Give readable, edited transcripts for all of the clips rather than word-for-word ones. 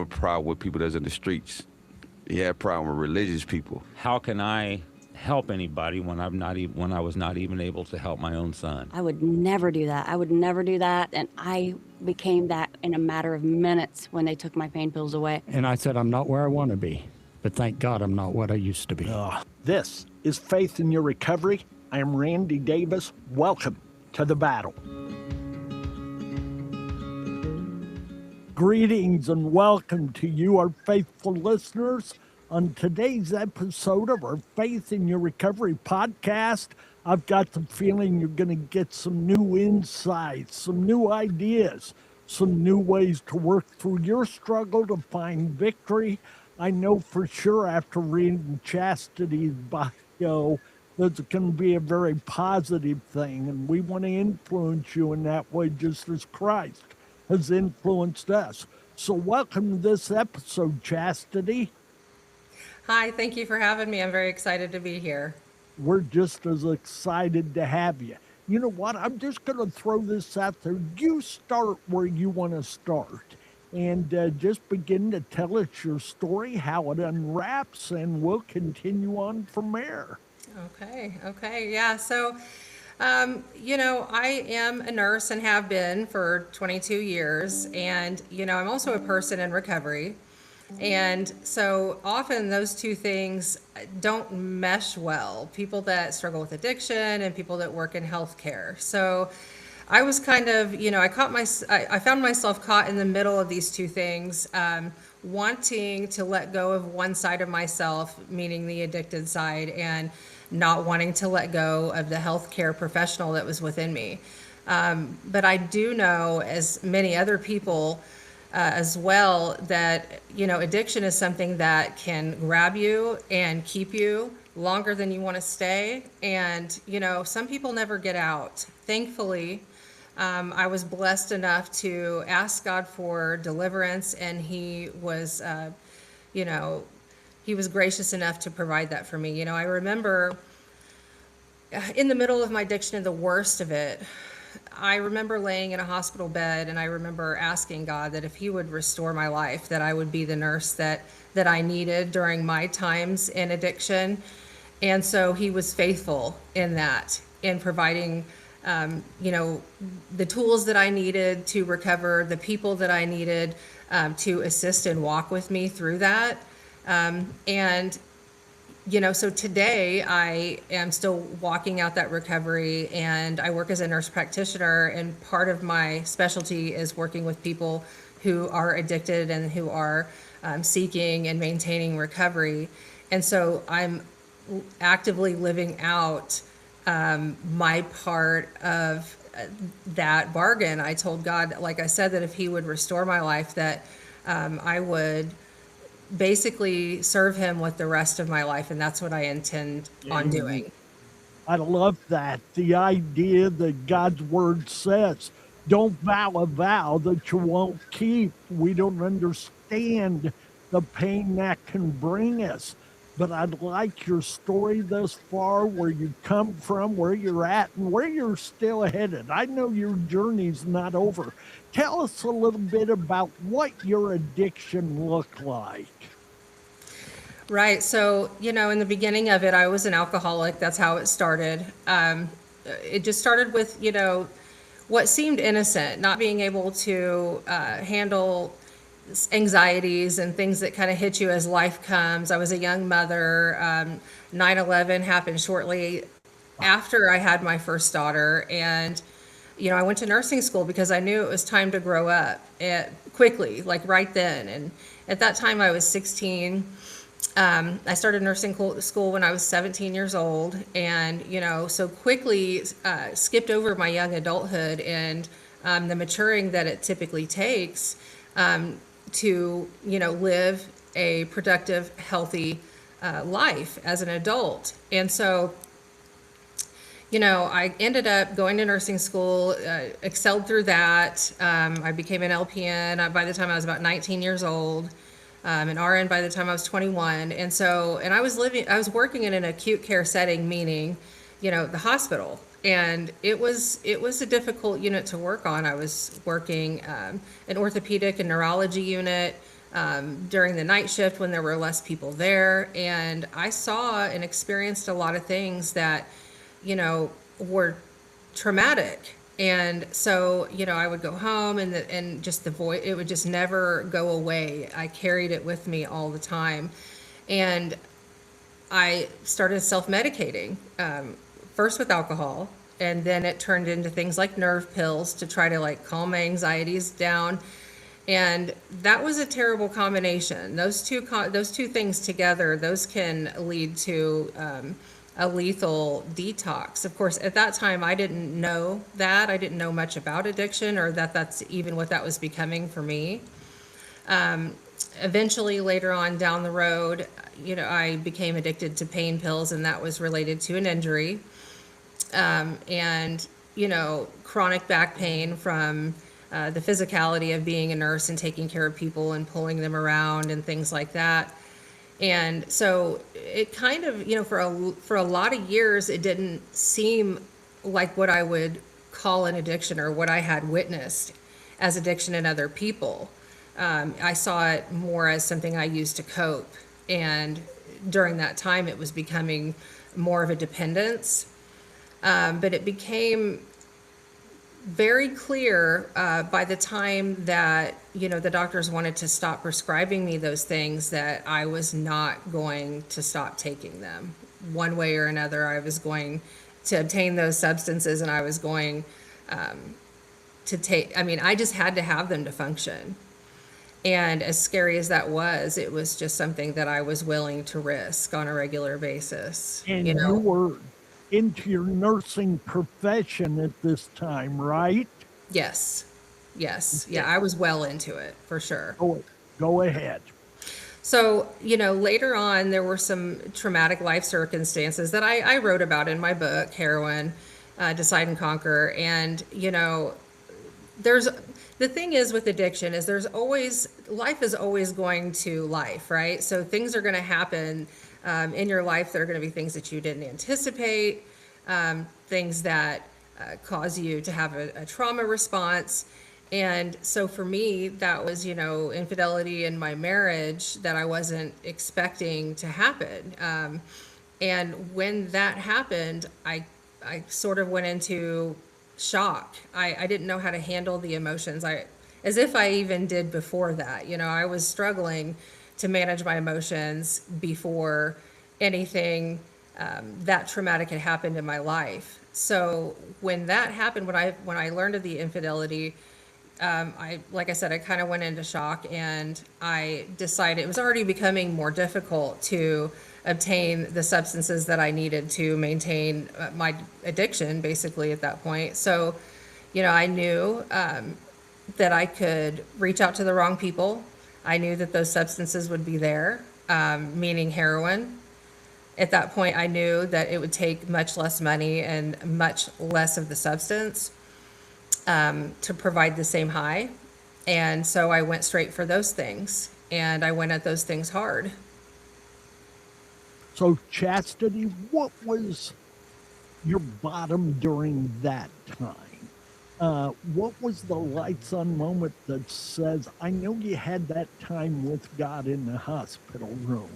a problem with people that's in the streets. He had a problem with religious people. How can I help anybody when when I was not even able to help my own son? I would never do that. I would never do that. And I became that in a matter of minutes when they took my pain pills away. And I said, I'm not where I want to be, but thank God I'm not what I used to be. This is Faith in Your Recovery. I am Randy Davis. Welcome to the battle. Greetings and welcome to you, our faithful listeners. On today's episode of our Faith in Your Recovery podcast, I've got the feeling you're going to get some new insights, some new ideas, some new ways to work through your struggle to find victory. I know for sure after reading Chastidy's bio, that's going to be a very positive thing, and we want to influence you in that way just as Christ has influenced us. So welcome to this episode, Chastidy. Hi, thank you for having me. I'm very excited to be here. We're just as excited to have you. You know what? I'm just going to throw this out there. You start where you want to start and just begin to tell us your story, how it unwraps, and we'll continue on from there. Okay. Yeah. So, I am a nurse and have been for 22 years. And, I'm also a person in recovery. And so often those two things don't mesh well, people that struggle with addiction and people that work in healthcare. So I was kind of, I found myself caught in the middle of these two things, wanting to let go of one side of myself, meaning the addicted side, and not wanting to let go of the healthcare professional that was within me. But I do know, as many other people, as well, that addiction is something that can grab you and keep you longer than you want to stay, and some people never get out. Thankfully, I was blessed enough to ask God for deliverance, and he was gracious enough to provide that for me. I remember in the middle of my addiction and the worst of it, I remember laying in a hospital bed, and I remember asking God that if he would restore my life, that I would be the nurse that I needed during my times in addiction. And so he was faithful in that, in providing, the tools that I needed to recover, the people that I needed to assist and walk with me through that. So today I am still walking out that recovery, and I work as a nurse practitioner, and part of my specialty is working with people who are addicted and who are seeking and maintaining recovery. And so I'm actively living out my part of that bargain. I told God, like I said, that if he would restore my life, that I would basically serve him with the rest of my life, and that's what I intend on doing. I love that. The idea that God's word says, don't vow a vow that you won't keep. We don't understand the pain that can bring us. But I'd like your story thus far, where you come from, where you're at, and where you're still headed. I know your journey's not over. Tell us a little bit about what your addiction looked like. Right. So, in the beginning of it, I was an alcoholic. That's how it started. It just started with, what seemed innocent, not being able to handle anxieties and things that kind of hit you as life comes. I was a young mother. 9/11 happened shortly after I had my first daughter. And, I went to nursing school because I knew it was time to grow up quickly, like right then. And at that time I was 16. I started nursing school when I was 17 years old, and, so quickly skipped over my young adulthood and the maturing that it typically takes to, live a productive, healthy life as an adult. And so, I ended up going to nursing school, excelled through that. I became an LPN by the time I was about 19 years old. An RN by the time I was 21. And I was working in an acute care setting, meaning, the hospital. And it was a difficult unit to work on. I was working an orthopedic and neurology unit, during the night shift when there were less people there. And I saw and experienced a lot of things that, were traumatic. And so, I would go home and just the voice, it would just never go away. I carried it with me all the time. And I started self-medicating, first with alcohol, and then it turned into things like nerve pills to try to calm my anxieties down. And that was a terrible combination. Those two things together, those can lead to a lethal detox. Of course, at that time, I didn't know that. I didn't know much about addiction, or that that's even what that was becoming for me. Eventually, later on down the road, I became addicted to pain pills, and that was related to an injury. And chronic back pain from the physicality of being a nurse and taking care of people and pulling them around and things like that. And so it kind of, for a lot of years, it didn't seem like what I would call an addiction or what I had witnessed as addiction in other people. I saw it more as something I used to cope. And during that time, it was becoming more of a dependence. But it became very clear by the time that, the doctors wanted to stop prescribing me those things, that I was not going to stop taking them. One way or another, I was going to obtain those substances, and I was going to take, I just had to have them to function. And as scary as that was, it was just something that I was willing to risk on a regular basis. And you were into your nursing profession at this time, right? Yes. Yeah, I was well into it, for sure. Go ahead. So, later on, there were some traumatic life circumstances that I wrote about in my book, Heroine, Decide and Conquer. And, the thing is with addiction is life is always going to life, right? So things are going to happen in your life that are going to be things that you didn't anticipate, things that cause you to have a trauma response. And so for me, that was, infidelity in my marriage that I wasn't expecting to happen. And when that happened, I sort of went into shock. I didn't know how to handle the emotions, as if I even did before that. I was struggling to manage my emotions before anything that traumatic had happened in my life. So when that happened, when I learned of the infidelity, like I said, I kind of went into shock, and I decided it was already becoming more difficult to obtain the substances that I needed to maintain my addiction, basically, at that point. So, I knew that I could reach out to the wrong people. I knew that those substances would be there, meaning heroin. At that point, I knew that it would take much less money and much less of the substance to provide the same high. And so I went straight for those things, and I went at those things hard. So, Chastity, what was your bottom during that time? What was the lights on moment that says, I know you had that time with God in the hospital room,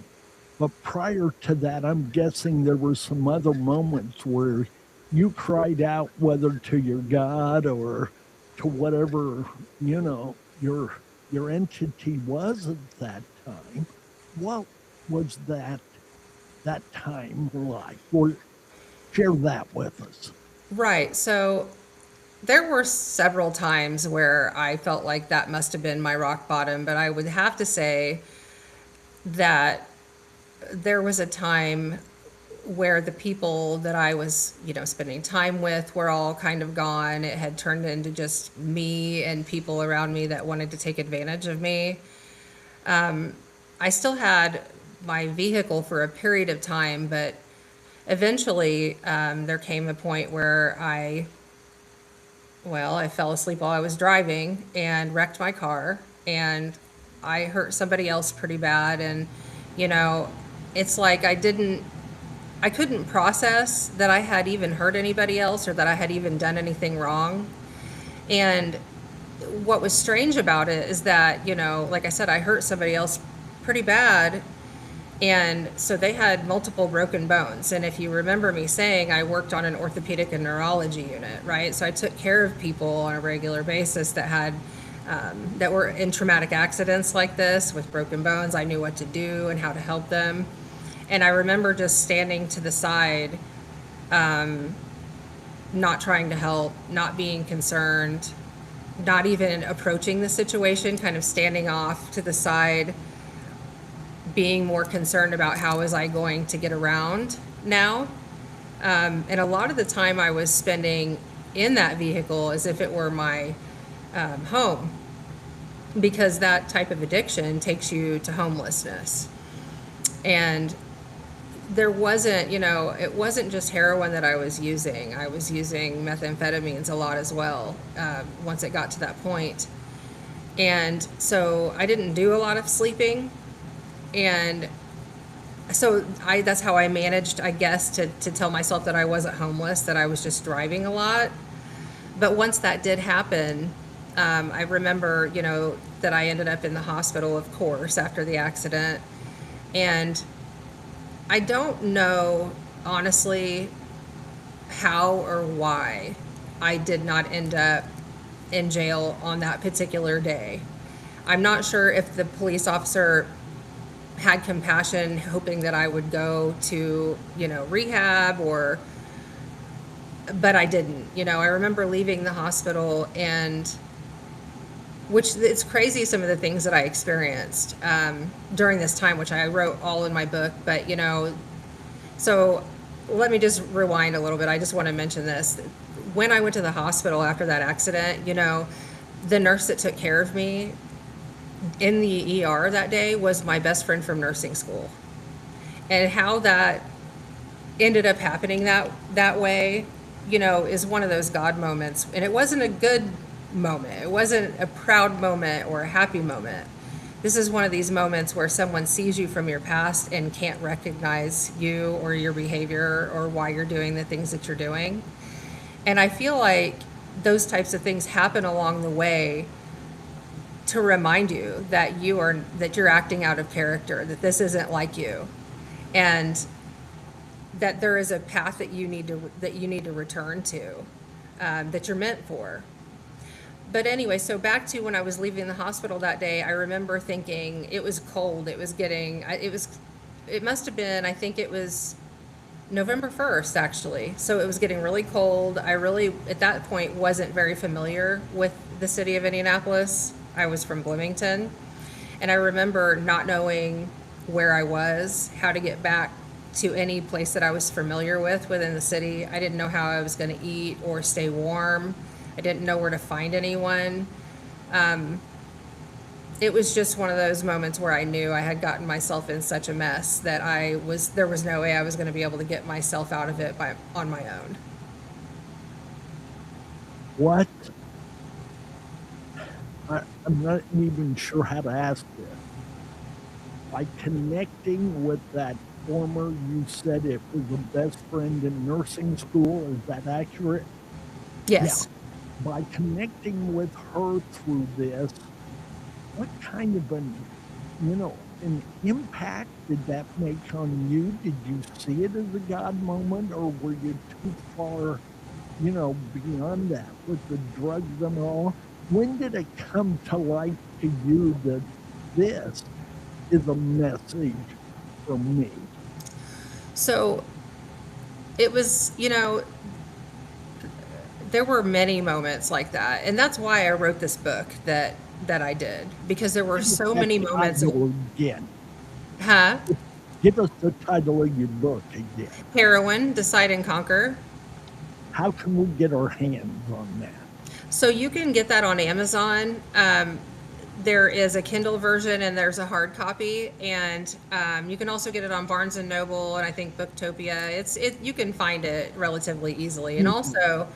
but prior to that, I'm guessing there were some other moments where you cried out, whether to your God or to whatever, your entity was at that time. What was that time like? Or share that with us. Right. So there were several times where I felt like that must have been my rock bottom, but I would have to say that there was a time where the people that I was, spending time with were all kind of gone. It had turned into just me and people around me that wanted to take advantage of me. I still had my vehicle for a period of time, but eventually there came a point where I fell asleep while I was driving and wrecked my car, and I hurt somebody else pretty bad. And, it's like I couldn't process that I had even hurt anybody else or that I had even done anything wrong. And what was strange about it is that, like I said, I hurt somebody else pretty bad. And so they had multiple broken bones. And if you remember me saying, I worked on an orthopedic and neurology unit, right? So I took care of people on a regular basis that had, that were in traumatic accidents like this with broken bones. I knew what to do and how to help them. And I remember just standing to the side, not trying to help, not being concerned, not even approaching the situation, kind of standing off to the side, being more concerned about how was I going to get around now. And a lot of the time I was spending in that vehicle as if it were my home, because that type of addiction takes you to homelessness. And there wasn't, it wasn't just heroin that I was using. I was using methamphetamines a lot as well, once it got to that point. And so I didn't do a lot of sleeping. And so that's how I managed, I guess, to tell myself that I wasn't homeless, that I was just driving a lot. But once that did happen, I remember, that I ended up in the hospital, of course, after the accident. And I don't know, honestly, how or why I did not end up in jail on that particular day. I'm not sure if the police officer had compassion, hoping that I would go to, rehab, but I didn't. I remember leaving the hospital, and which it's crazy some of the things that I experienced during this time, which I wrote all in my book. But, so let me just rewind a little bit. I just want to mention this. When I went to the hospital after that accident, the nurse that took care of me in the ER that day was my best friend from nursing school. And how that ended up happening that way, is one of those God moments. And it wasn't a good moment. It wasn't a proud moment or a happy moment. This is one of these moments where someone sees you from your past and can't recognize you or your behavior or why you're doing the things that you're doing. And I feel like those types of things happen along the way to remind you that you're acting out of character, that this isn't like you, and that there is a path that you need to return to, that you're meant for. But anyway, so back to when I was leaving the hospital that day, I remember thinking it was cold. It must have been, I think it was November 1st, actually. So it was getting really cold. I really, at that point, wasn't very familiar with the city of Indianapolis. I was from Bloomington. And I remember not knowing where I was, how to get back to any place that I was familiar with within the city. I didn't know how I was going to eat or stay warm. I didn't know where to find anyone. It was just one of those moments where I knew I had gotten myself in such a mess that there was no way I was going to be able to get myself out of it on my own. What? I'm not even sure how to ask this. By connecting with that former, you said it was a best friend in nursing school, is that accurate? Yes. Yeah. By connecting with her through this, what kind of an impact did that make on you? Did you see it as a God moment, or were you too far, beyond that with the drugs and all? When did it come to light to you that this is a message for me? So it was, there were many moments like that. And that's why I wrote this book that I did, because there were so many moments. Again. Huh? Give us the title of your book again. Heroine, Decide and Conquer. How can we get our hands on that? So you can get that on Amazon. There is a Kindle version and there's a hard copy, and you can also get it on Barnes and Noble and I think Booktopia. You can find it relatively easily. And also,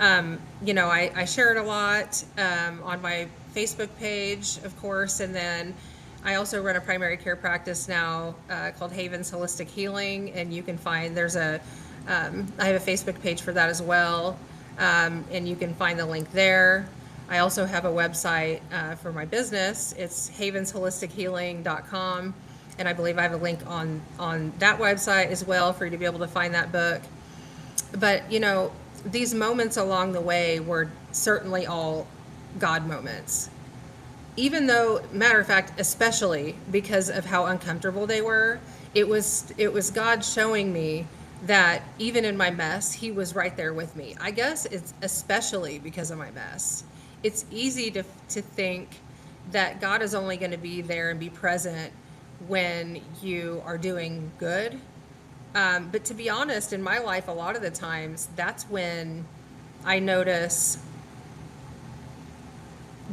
I share it a lot on my Facebook page, of course, and then I also run a primary care practice now called Haven's Holistic Healing, and you can find I have a Facebook page for that as well, and you can find the link there. I also have a website for my business. It's havensholistic.healing.com. And I believe I have a link on that website as well for you to be able to find that book. But, these moments along the way were certainly all God moments. Even though, matter of fact, especially because of how uncomfortable they were, it was God showing me that even in my mess, he was right there with me. I guess it's especially because of my mess. It's easy to think that God is only going to be there and be present when you are doing good. But to be honest, in my life, a lot of the times, that's when I notice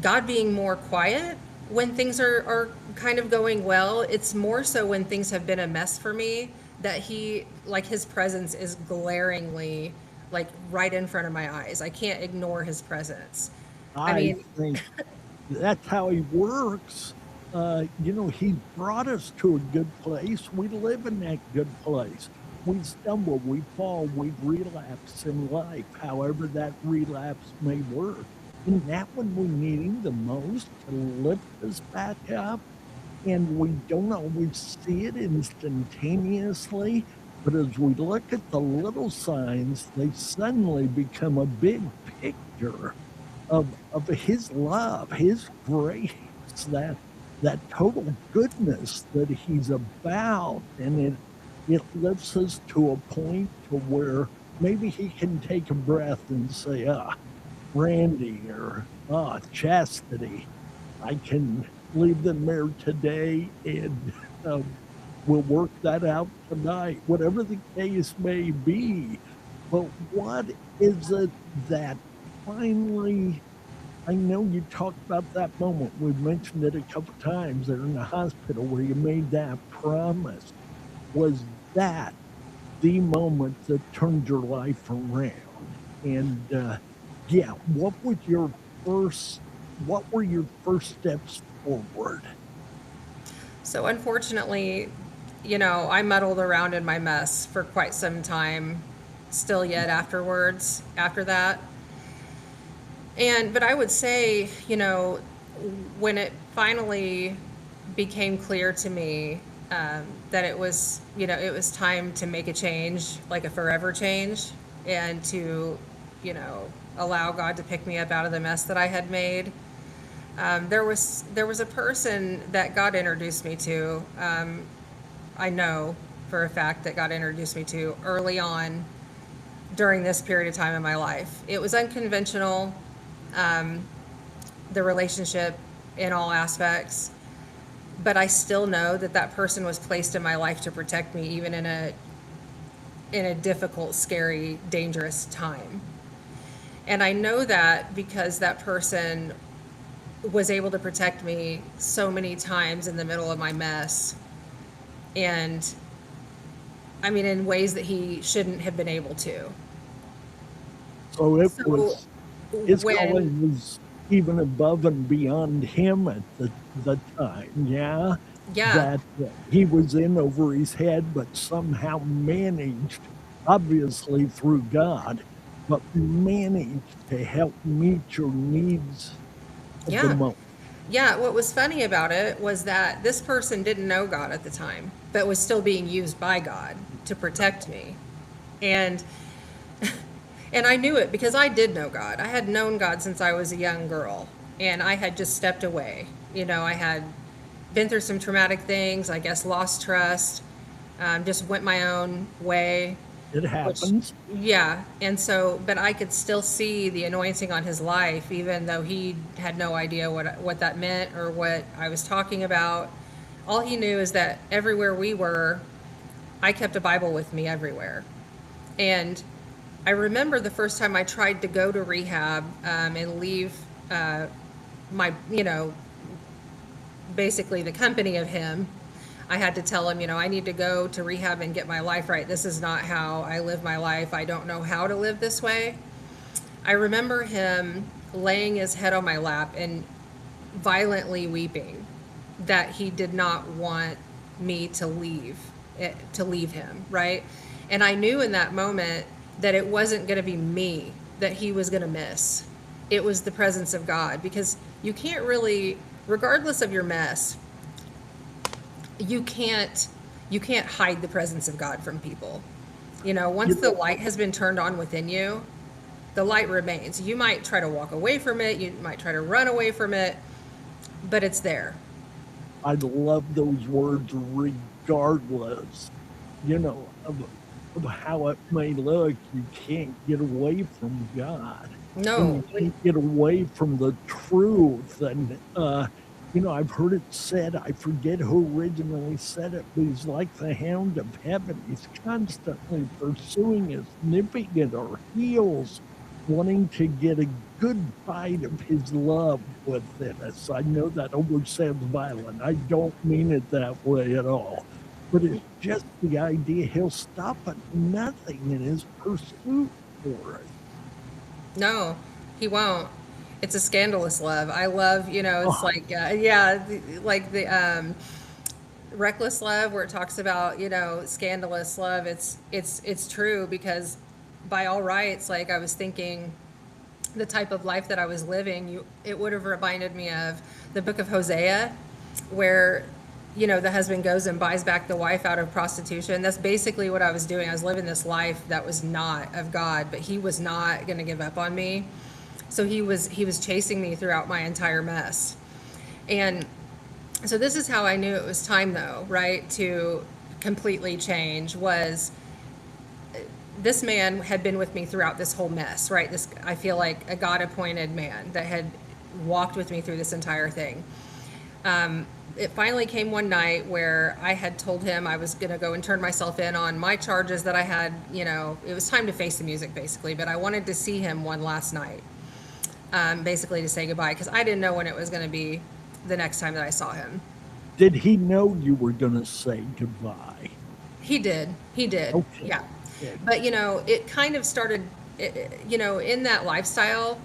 God being more quiet when things are kind of going well. It's more so when things have been a mess for me that his presence is glaringly, like, right in front of my eyes. I can't ignore his presence. I think that's how he works. He brought us to a good place. We live in that good place. We stumble, we fall, we relapse in life, however that relapse may work. Isn't that when we need him the most to lift us back up? And we don't always see it instantaneously, but as we look at the little signs, they suddenly become a big picture of his love, his grace, that total goodness that he's about. And it lifts us to a point to where maybe he can take a breath and say, Randy, or Chastidy, I can leave them there today, and we'll work that out tonight, whatever the case may be. But what is it that finally, I know you talked about that moment, we've mentioned it a couple times there in the hospital where you made that promise. Was that the moment that turned your life around? And what were your first steps forward? So unfortunately, I muddled around in my mess for quite some time, still yet after that. But I would say, when it finally became clear to me that it was time to make a change, like a forever change, and to, allow God to pick me up out of the mess that I had made. There was a person that God introduced me to. I know for a fact that God introduced me to early on during this period of time in my life. It was unconventional, the relationship in all aspects, but I still know that person was placed in my life to protect me, even in a difficult, scary, dangerous time. And I know that because that person was able to protect me so many times in the middle of my mess. And I mean, in ways that he shouldn't have been able to. So his calling was even above and beyond him at the time, yeah? Yeah. That he was in over his head, but somehow managed, obviously through God, but managed to help meet your needs at the moment. Yeah, what was funny about it was that this person didn't know God at the time, but was still being used by God to protect me. And I knew it because I did know God. I had known God since I was a young girl, and I had just stepped away. I had been through some traumatic things, I guess lost trust, just went my own way. It happens. And so, but I could still see the anointing on his life, even though he had no idea what that meant or what I was talking about. All he knew is that everywhere we were, I kept a Bible with me everywhere. And I remember the first time I tried to go to rehab and leave my, basically the company of him. I had to tell him, I need to go to rehab and get my life right. This is not how I live my life. I don't know how to live this way. I remember him laying his head on my lap and violently weeping that he did not want me to leave him, right? And I knew in that moment that it wasn't going to be me that he was going to miss. it was the presence of God, because you can't really, regardless of your mess, you can't hide the presence of God from people. You know, once the light has been turned on within you, the light remains. You might try to walk away from it, you might try to run away from it, but it's there. I love those words, regardless, you know, of how it may look. You can't get away from God. No. You can't get away from the truth. And, you know, I've heard it said, I forget who originally said it, but he's like the hound of heaven. He's constantly pursuing us, nipping at our heels, wanting to get a good bite of his love within us. I know that almost sounds violent. I don't mean it that way at all. But it's just the idea he'll stop at nothing in his pursuit for us. No, he won't. It's a scandalous love. I love, you know, it's like, like the reckless love, where it talks about, you know, scandalous love. It's true, because by all rights, like, I was thinking the type of life that I was living, it would have reminded me of the book of Hosea, where, you know, the husband goes and buys back the wife out of prostitution. That's basically what I was doing. I was living this life that was not of God, but he was not going to give up on me. So he was chasing me throughout my entire mess. And so this is how I knew it was time, though, right, to completely change. Was this man had been with me throughout this whole mess, right? This, I feel like, a God-appointed man that had walked with me through this entire thing. It finally came one night where I had told him I was going to go and turn myself in on my charges that I had. You know, it was time to face the music, basically, but I wanted to see him one last night, basically to say goodbye, because I didn't know when it was going to be the next time that I saw him. Did he know you were going to say goodbye? He did. Okay. Yeah. Good. But, you know, it kind of started, you know, in that lifestyle,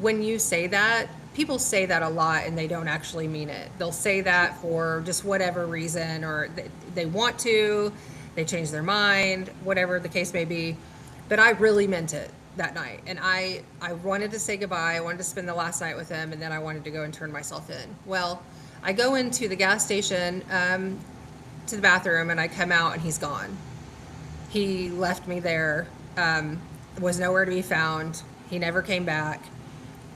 when you say that, people say that a lot and they don't actually mean it. They'll say that for just whatever reason, or they want to, they change their mind, whatever the case may be. But I really meant it that night. And I wanted to say goodbye. I wanted to spend the last night with him, and then I wanted to go and turn myself in. Well, I go into the gas station, to the bathroom, and I come out and he's gone. He left me there, was nowhere to be found. He never came back.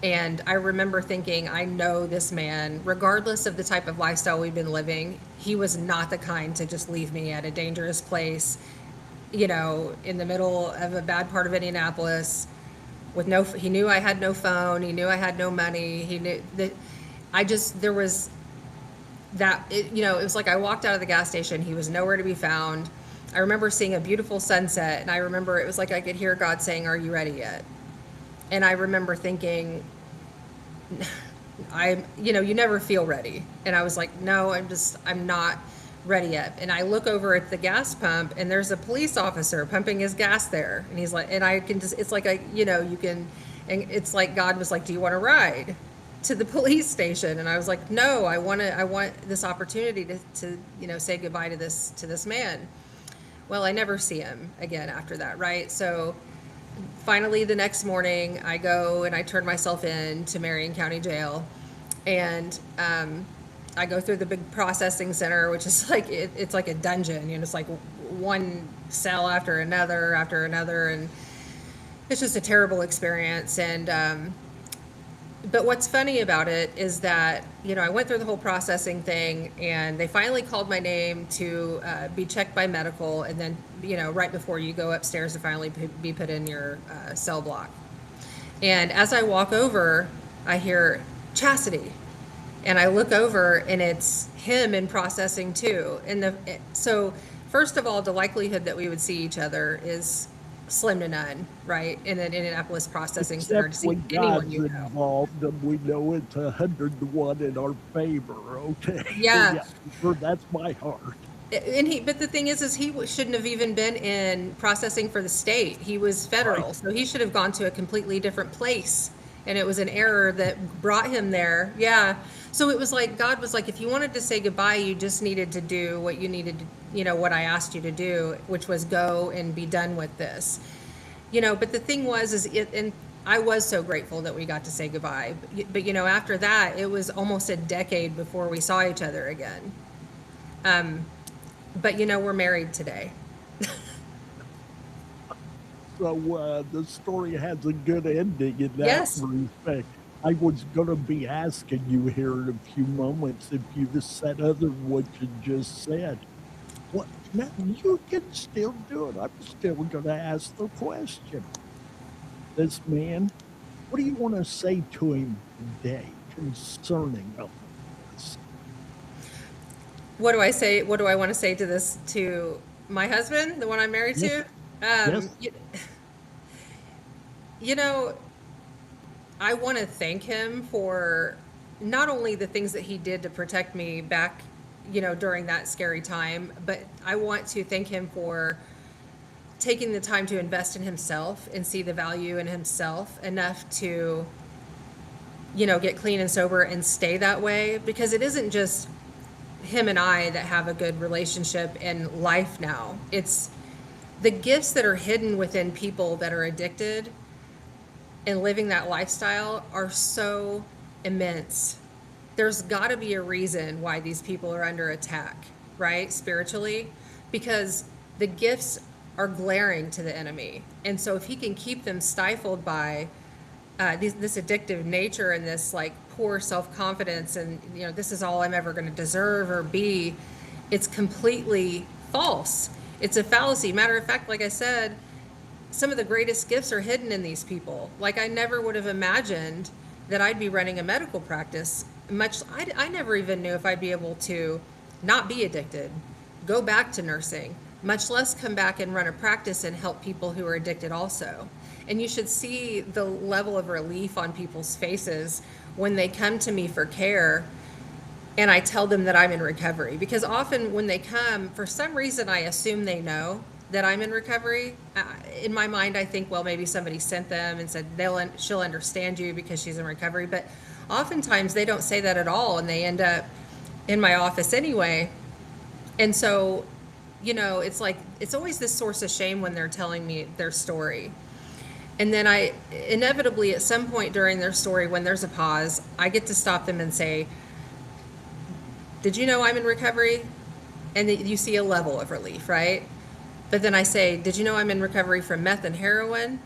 And I remember thinking, I know this man, regardless of the type of lifestyle we've been living, he was not the kind to just leave me at a dangerous place, you know, in the middle of a bad part of Indianapolis with he knew I had no phone. He knew I had no money. He knew that there was that, you know, it was like I walked out of the gas station. He was nowhere to be found. I remember seeing a beautiful sunset, and I remember it was like I could hear God saying, "Are you ready yet?" And I remember thinking, you know, you never feel ready. And I was like, no, I'm not ready yet. And I look over at the gas pump, and there's a police officer pumping his gas there. And he's like, and I can just, it's like, you know, you can, and it's like God was like, do you want to ride to the police station? And I was like, no, I want this opportunity to, you know, say goodbye to this man. Well, I never see him again after that, right? So finally, the next morning, I go and I turn myself in to Marion County Jail, and I go through the big processing center, which is like it's like a dungeon. You know, it's like one cell after another, and it's just a terrible experience. And but what's funny about it is that, you know, I went through the whole processing thing, and they finally called my name to be checked by medical, and then, you know, right before you go upstairs to finally be put in your cell block. And as I walk over, I hear Chastidy, and I look over, and it's him in processing too. And so first of all, the likelihood that we would see each other is slim to none, right? In an Indianapolis processing center, to see when anyone God's you know. involved, and we know it's 100 to 1 in our favor. Okay. Yeah. Sure, that's my heart. And but the thing is he shouldn't have even been in processing for the state. He was federal, Right. so he should have gone to a completely different place. And it was an error that brought him there. Yeah. So it was like God was like, if you wanted to say goodbye, you just needed to do what you needed to, you know, what I asked you to do, which was go and be done with this. You know, but the thing was, and I was so grateful that we got to say goodbye. But you know, after that, it was almost a decade before we saw each other again. But you know, we're married today. So the story has a good ending in that Yes. respect. I was going to be asking you here in a few moments if you just said other than what you just said. What? Now, you can still do it. I'm still going to ask the question. This man, what do you want to say to him today concerning all this? What do I say? What do I want to say to this, to my husband, the one I'm married Yes. to? Um, Yes. you, you know, I want to thank him for not only the things that he did to protect me back, you know, during that scary time, but I want to thank him for taking the time to invest in himself and see the value in himself enough to, you know, get clean and sober and stay that way, because it isn't just him and I that have a good relationship in life now. It's the gifts that are hidden within people that are addicted and living that lifestyle are so immense. There's got to be a reason why these people are under attack, right? Spiritually, because the gifts are glaring to the enemy. And so if he can keep them stifled by this addictive nature and this like poor self-confidence and, you know, this is all I'm ever going to deserve or be, it's completely false. It's a fallacy. Matter of fact, like I said, some of the greatest gifts are hidden in these people. Like I never would have imagined that I'd be running a medical practice. I never even knew if I'd be able to not be addicted, go back to nursing, much less come back and run a practice and help people who are addicted also. And you should see the level of relief on people's faces when they come to me for care and I tell them that I'm in recovery. Because often when they come, for some reason, I assume they know that I'm in recovery. In my mind, I think, well, maybe somebody sent them and said she'll understand you because she's in recovery. But oftentimes they don't say that at all, and they end up in my office anyway. And so, you know, it's like, it's always this source of shame when they're telling me their story. And then I inevitably, at some point during their story, when there's a pause, I get to stop them and say, did you know I'm in recovery? And you see a level of relief, right? But then I say, did you know I'm in recovery from meth and heroin?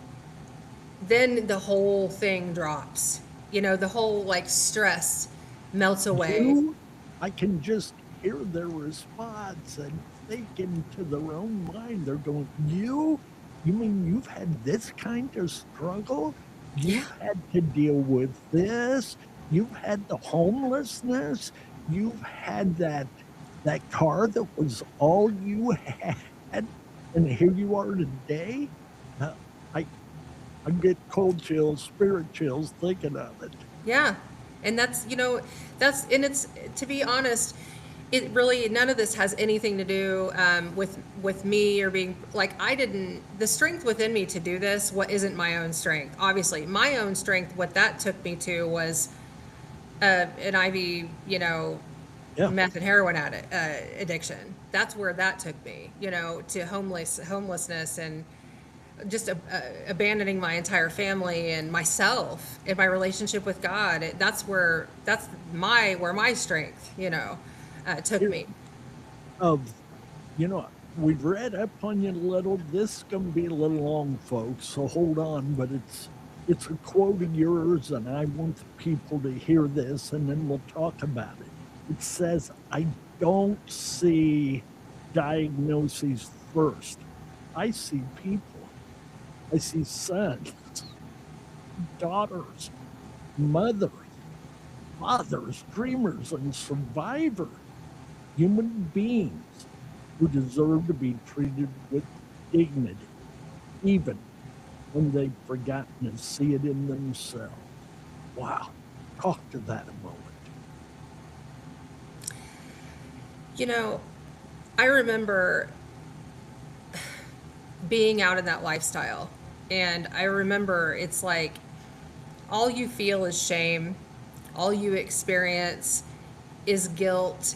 Then the whole thing drops. You know, the whole like stress melts away. I can just hear their response and thinking to their own mind, they're going, you mean you've had this kind of struggle? You've had to deal with this. You've had the homelessness. You've had that car that was all you had, and here you are today. I get cold chills, spirit chills thinking of it. Yeah. And that's, you know, and it's, to be honest, it really, none of this has anything to do with me or being like, the strength within me to do this, what isn't my own strength. Obviously, my own strength, what that took me to was an IV, you know, Yeah. meth and heroin addiction. That's where that took me, you know, to homelessness and just abandoning my entire family and myself and my relationship with God. That's where my strength, you know, took me. You know, we've read up on you a little. This is going to be a little long, folks, so hold on. But it's a quote of yours, and I want the people to hear this, and then we'll talk about it. It says, I don't see diagnoses first. I see people. I see sons, daughters, mothers, fathers, dreamers, and survivors. Human beings who deserve to be treated with dignity, even when they've forgotten to see it in themselves. Wow. Talk to that a moment. You know, I remember being out in that lifestyle, and I remember it's like all you feel is shame, all you experience is guilt,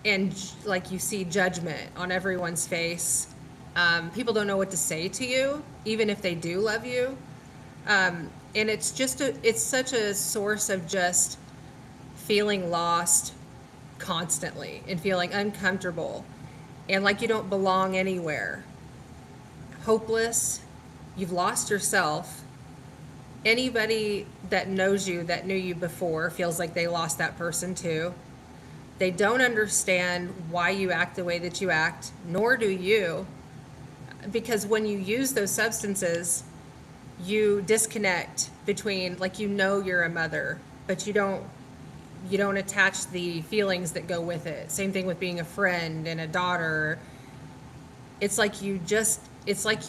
and like you see judgment on everyone's face. People don't know what to say to you, even if they do love you. And it's such a source of just feeling lost constantly and feeling uncomfortable and like you don't belong anywhere, hopeless, you've lost yourself. Anybody that knows you, that knew you before, feels like they lost that person too. They don't understand why you act the way that you act, nor do you, because when you use those substances, you disconnect between, like, you know you're a mother, but you don't attach the feelings that go with it. Same thing with being a friend and a daughter. It's like you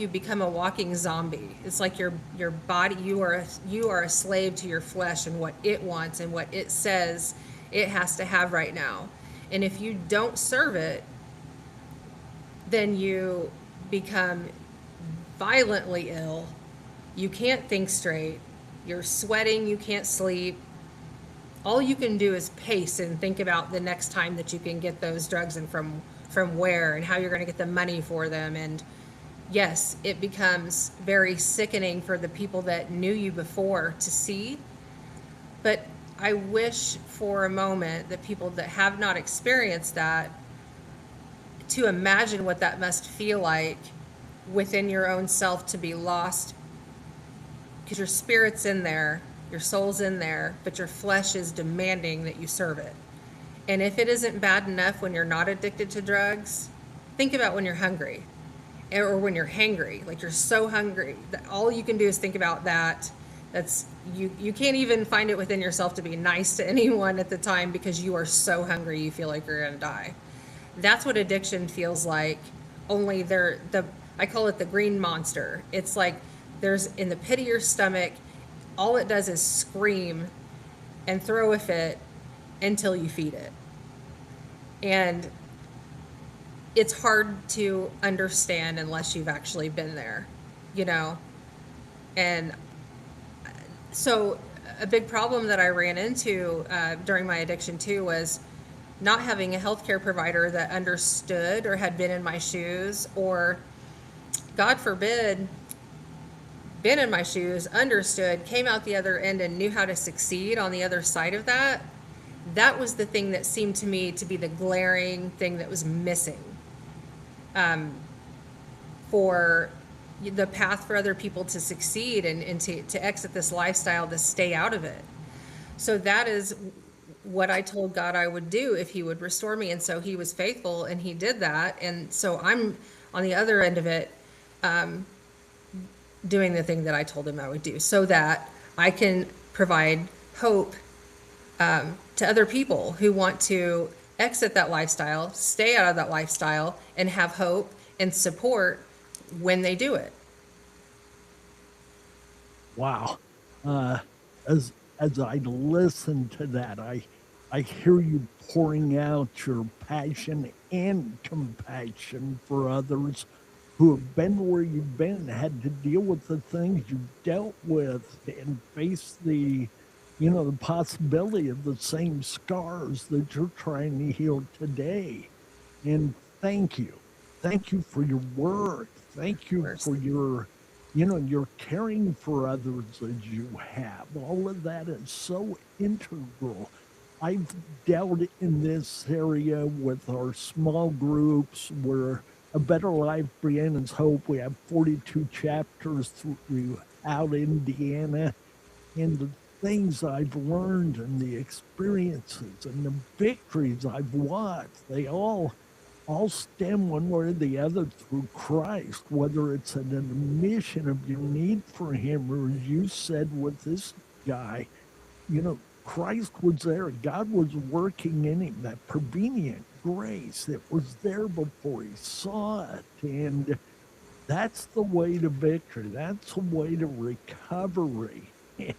become a walking zombie. It's like your body, you are a slave to your flesh and what it wants and what it says it has to have right now. And if you don't serve it, then you become violently ill. You can't think straight. You're sweating, you can't sleep. All you can do is pace and think about the next time that you can get those drugs and from where and how you're going to get the money for them. And yes, it becomes very sickening for the people that knew you before to see. But I wish for a moment that people that have not experienced that to imagine what that must feel like within your own self to be lost, because your spirit's in there, your soul's in there, but your flesh is demanding that you serve it. And if it isn't bad enough when you're not addicted to drugs, think about when you're hungry or when you're hangry, like you're so hungry that all you can do is think about that. That's you can't even find it within yourself to be nice to anyone at the time because you are so hungry you feel like you're gonna die. That's what addiction feels like, only I call it the green monster. It's like there's in the pit of your stomach, all it does is scream and throw a fit until you feed it. And it's hard to understand unless you've actually been there, you know? And so a big problem that I ran into during my addiction too was not having a healthcare provider that understood or had been in my shoes, or God forbid, been in my shoes, understood, came out the other end and knew how to succeed on the other side of that. That was the thing that seemed to me to be the glaring thing that was missing for the path for other people to succeed and to exit this lifestyle, to stay out of it. So that is what I told God I would do if he would restore me. And so he was faithful and he did that. And so I'm on the other end of it, doing the thing that I told him I would do so that I can provide hope to other people who want to exit that lifestyle, stay out of that lifestyle, and have hope and support when they do it. Wow. As I listen to that, I hear you pouring out your passion and compassion for others who have been where you've been, had to deal with the things you've dealt with, and face the possibility of the same scars that you're trying to heal today. And thank you. Thank you for your work. Thank you for your caring for others as you have. All of that is so integral. I've dealt in this area with our small groups where A Better Life, Brianna's Hope. We have 42 chapters throughout Indiana. And the things I've learned and the experiences and the victories I've watched, they all stem one way or the other through Christ, whether it's an admission of your need for him, or as you said with this guy, Christ was there. God was working in him, that prevenient grace that was there before he saw it. And that's the way to victory. That's the way to recovery.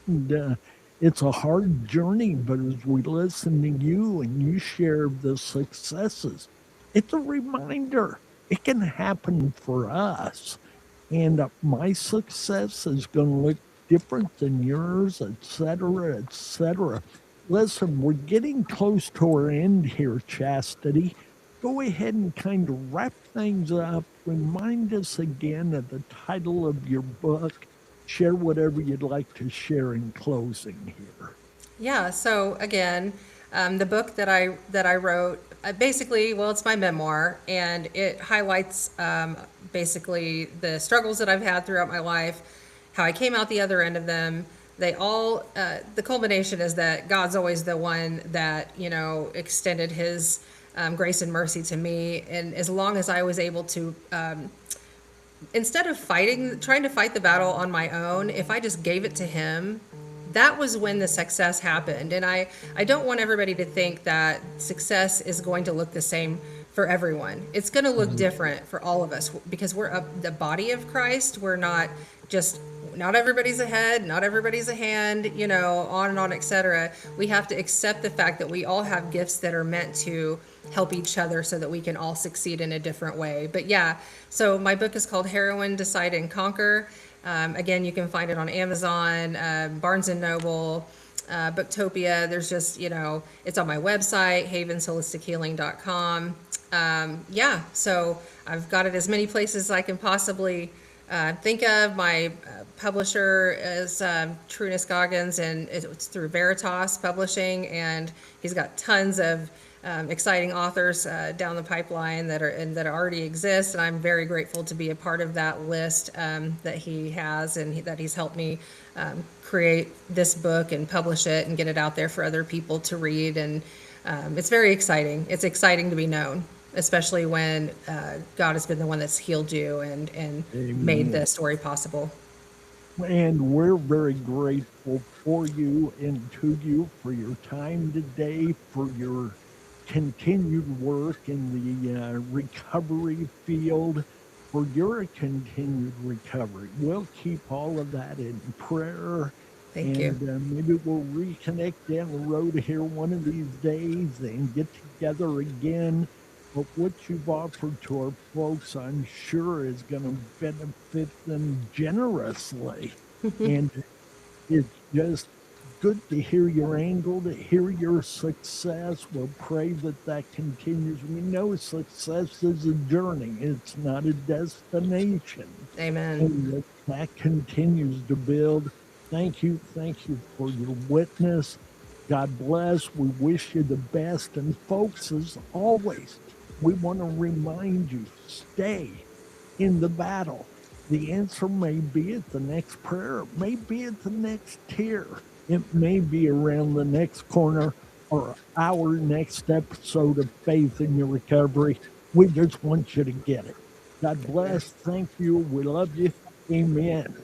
And it's a hard journey, but as we listen to you and you share the successes, it's a reminder it can happen for us. And my success is going to look different than yours, et cetera, et cetera. Listen, we're getting close to our end here, Chastity. Go ahead and kind of wrap things up. Remind us again of the title of your book share whatever you'd like to share in closing here. Yeah. So again, the book that I wrote, basically, well, it's my memoir, and it highlights basically the struggles that I've had throughout my life, how I came out the other end of them. They all, the culmination is that God's always the one that, extended His grace and mercy to me, and as long as I was able to. Instead of trying to fight the battle on my own, if I just gave it to Him, that was when the success happened. And I don't want everybody to think that success is going to look the same for everyone. It's going to look different for all of us because we're the body of Christ. We're not everybody's a head, not everybody's a hand, on and on, etc. We have to accept the fact that we all have gifts that are meant to help each other so that we can all succeed in a different way. But yeah, so my book is called Heroine, Decide and Conquer. Again, you can find it on Amazon, Barnes & Noble, Booktopia. There's just, it's on my website, havensholistichealing.com. Yeah, so I've got it as many places as I can possibly think of. My publisher is Trueness Goggins, and it's through Veritas Publishing, and he's got tons of exciting authors down the pipeline that already exist, and I'm very grateful to be a part of that list that he has, and that he's helped me create this book and publish it and get it out there for other people to read. And it's very exciting. It's exciting to be known, especially when God has been the one that's healed you and made the story possible. And we're very grateful for you and to you for your time today, for your continued work in the recovery field, for your continued recovery. We'll keep all of that in prayer. Thank you. And maybe we'll reconnect down the road here one of these days and get together again. But what you've offered to our folks, I'm sure, is going to benefit them generously. And it's just good to hear your angle, to hear your success. We'll pray that continues. We know success is a journey. It's not a destination. Amen. And that continues to build. Thank you for your witness. God bless. We wish you the best. And folks, as always, we want to remind you, stay in the battle. The answer may be at the next prayer. It may be at the next tear. It may be around the next corner or our next episode of Faith in Your Recovery. We just want you to get it. God bless. Thank you. We love you. Amen.